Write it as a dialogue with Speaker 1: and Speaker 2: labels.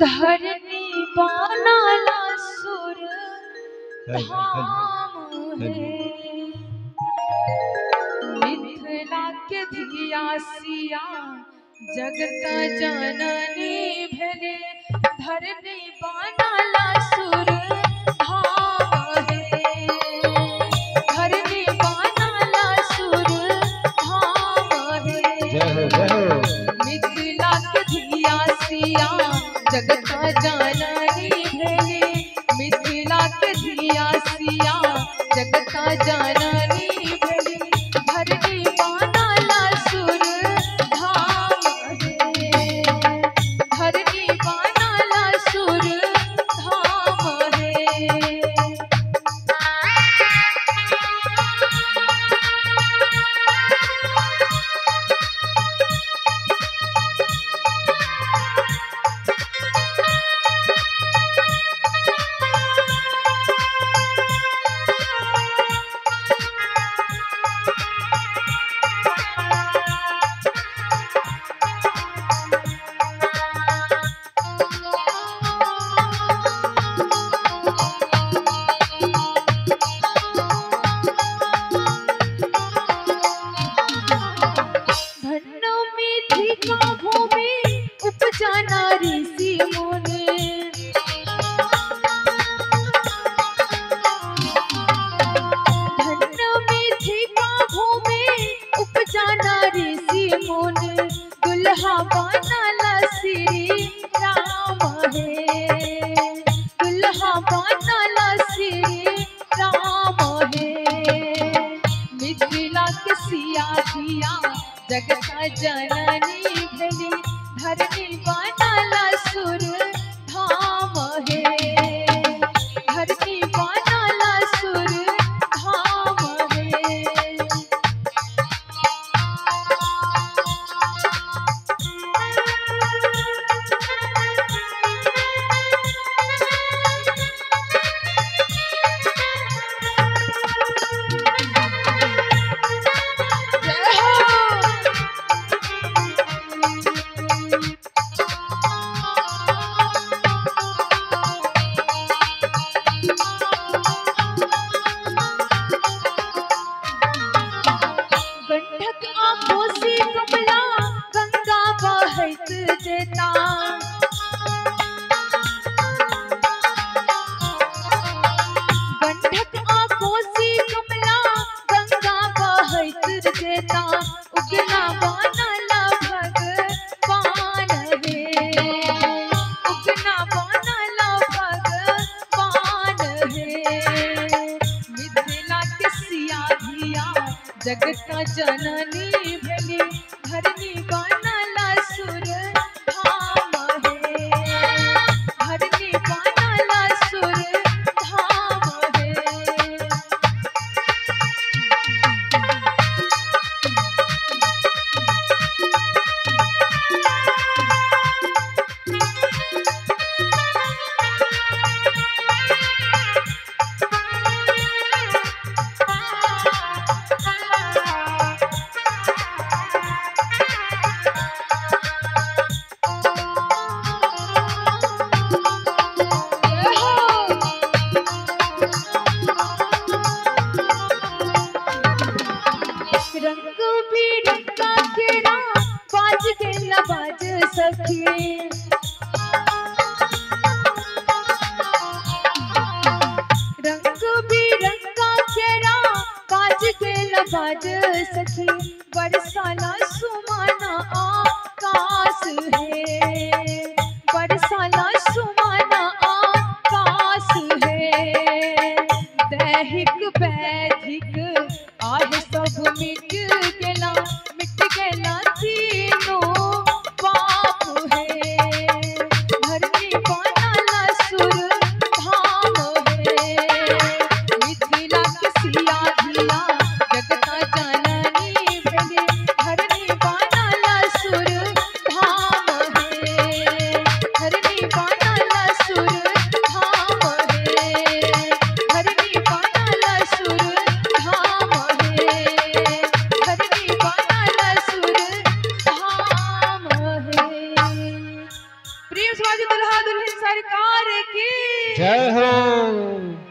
Speaker 1: धरनी बानाला सुर धाम है, मिथिला के धिया सिया जगत जननी भेले, धरनी बानाला सुर धाम है, धरनी बानाला सुर धाम है, मिथिला के धिया सिया जगत जननी भेले, मिथिला के धिया सिया जगत जननी भेले, धरनी बानाला सुर धाम है, धरनी बानाला सुर धाम है। दुल्हा बानाला श्री राम है, दुल्हा बानाला श्री राम है, मिथिला के सिया धिया जगत जननी भेली, धरनी बानाला सुर धाम है, धरनी बानाला सुर धाम है। उगना बानाला भगवान है, उगना बानाला भगवान है, मिथिला के सिया धिया जगत जननी भेली, धरनी बानाला सुर धाम है, धरनी बानाला सुर धाम है। रंग बिरंगा केरा बाज गेला बाज सखी, रंग बिरंगा केरा बाज गेला बाज सखी, बरसाना सुमाना आकाश है, बरसाना सुमाना आकाश है, दैहिक वैधिक आहे सब मिट गेला, मिट गेला तीनों पाप है, धरनी बानाला सुर धाम है, मिथिला के सिया धिया जगत जननी समाज दुल्हा दुल्हन सरकार की
Speaker 2: जय हो।